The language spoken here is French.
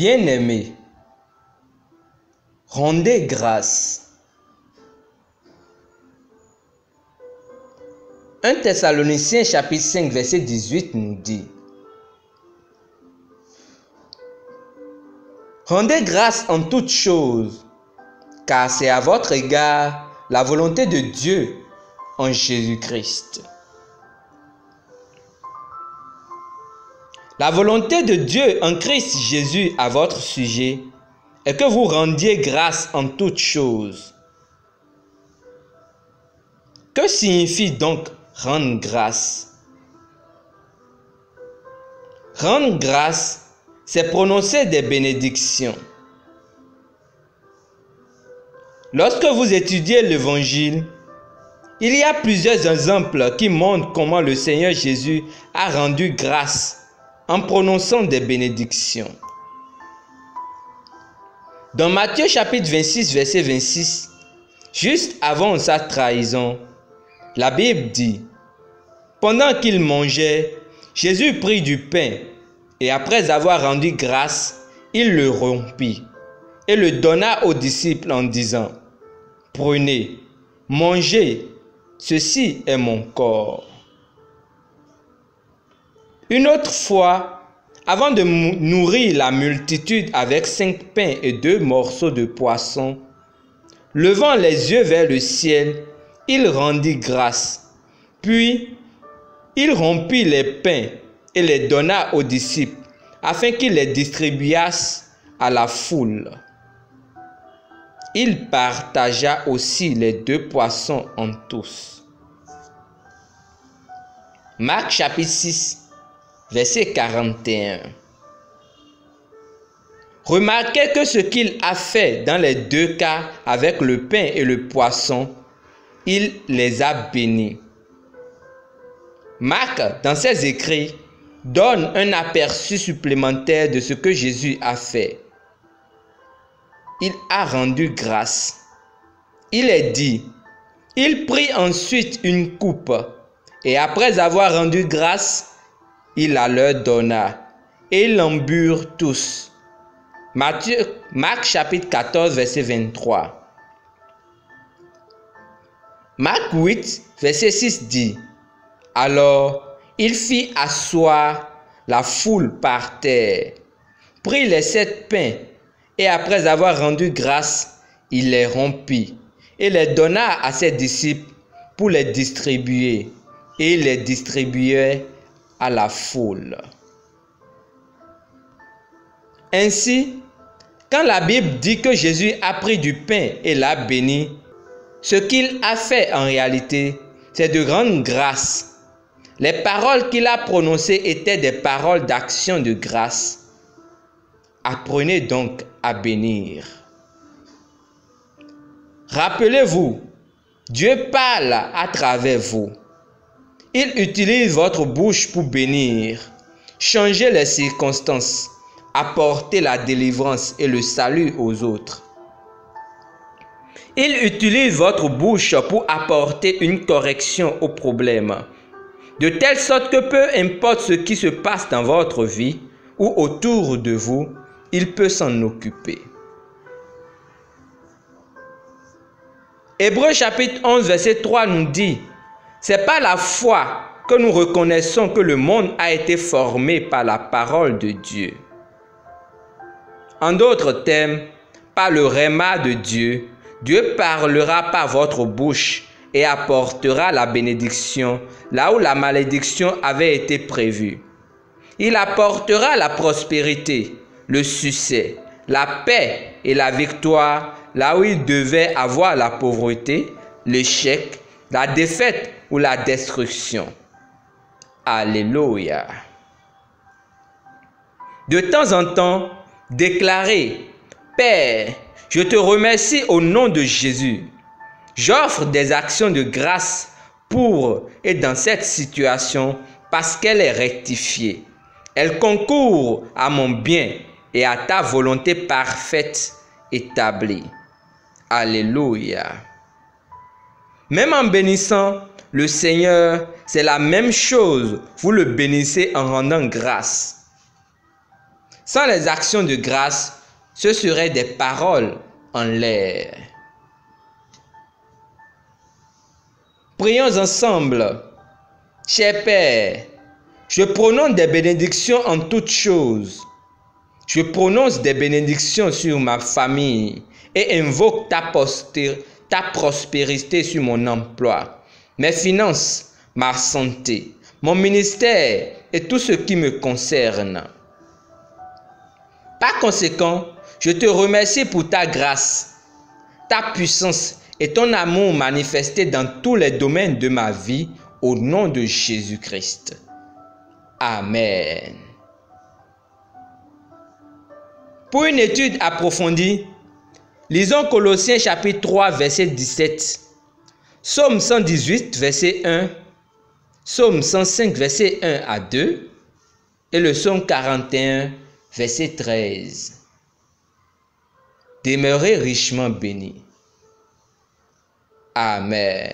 Bien-aimés, rendez grâce. 1 Thessaloniciens chapitre 5 verset 18 nous dit: rendez grâce en toutes choses, car c'est à votre égard la volonté de Dieu en Jésus-Christ. La volonté de Dieu en Christ Jésus à votre sujet est que vous rendiez grâce en toutes choses. Que signifie donc rendre grâce? Rendre grâce, c'est prononcer des bénédictions. Lorsque vous étudiez l'Évangile, il y a plusieurs exemples qui montrent comment le Seigneur Jésus a rendu grâce en prononçant des bénédictions. Dans Matthieu chapitre 26 verset 26, juste avant sa trahison, la Bible dit: pendant qu'il mangeait, Jésus prit du pain et après avoir rendu grâce, il le rompit et le donna aux disciples en disant: prenez, mangez, ceci est mon corps. Une autre fois, avant de nourrir la multitude avec 5 pains et 2 morceaux de poisson, levant les yeux vers le ciel, il rendit grâce. Puis, il rompit les pains et les donna aux disciples, afin qu'ils les distribuassent à la foule. Il partagea aussi les 2 poissons en tous. Marc chapitre 6, verset 41. Remarquez que ce qu'il a fait dans les 2 cas avec le pain et le poisson, il les a bénis. Marc, dans ses écrits, donne un aperçu supplémentaire de ce que Jésus a fait. Il a rendu grâce. Il est dit: il prit ensuite une coupe, et après avoir rendu grâce, il la leur donna, et ils l'en burent tous. Marc chapitre 14 verset 23. Marc 8 verset 6 dit: alors il fit asseoir la foule par terre, prit les 7 pains, et après avoir rendu grâce, il les rompit, et les donna à ses disciples pour les distribuer, et il les distribuait à la foule. Ainsi, quand la Bible dit que Jésus a pris du pain et l'a béni, ce qu'il a fait en réalité, c'est de rendre grâce. Les paroles qu'il a prononcées étaient des paroles d'action de grâce. Apprenez donc à bénir. Rappelez-vous, Dieu parle à travers vous. Il utilise votre bouche pour bénir, changer les circonstances, apporter la délivrance et le salut aux autres. Il utilise votre bouche pour apporter une correction aux problèmes, de telle sorte que peu importe ce qui se passe dans votre vie ou autour de vous, il peut s'en occuper. Hébreux chapitre 11 verset 3 nous dit: c'est par la foi que nous reconnaissons que le monde a été formé par la parole de Dieu. En d'autres termes, par le rhéma de Dieu, Dieu parlera par votre bouche et apportera la bénédiction là où la malédiction avait été prévue. Il apportera la prospérité, le succès, la paix et la victoire là où il devait avoir la pauvreté, l'échec, la défaite ou la destruction. Alléluia. De temps en temps, déclarez: Père, je te remercie au nom de Jésus. J'offre des actions de grâce pour et dans cette situation parce qu'elle est rectifiée. Elle concourt à mon bien et à ta volonté parfaite établie. Alléluia. Même en bénissant le Seigneur, c'est la même chose. Vous le bénissez en rendant grâce. Sans les actions de grâce, ce seraient des paroles en l'air. Prions ensemble. Cher Père, je prononce des bénédictions en toutes choses. Je prononce des bénédictions sur ma famille et invoque ta prospérité sur mon emploi, mes finances, ma santé, mon ministère et tout ce qui me concerne. Par conséquent, je te remercie pour ta grâce, ta puissance et ton amour manifesté dans tous les domaines de ma vie au nom de Jésus-Christ. Amen. Pour une étude approfondie, lisons Colossiens chapitre 3, verset 17, Psaume 118, verset 1, Psaume 105, verset 1 à 2 et le Psaume 41, verset 13. Demeurez richement bénis. Amen.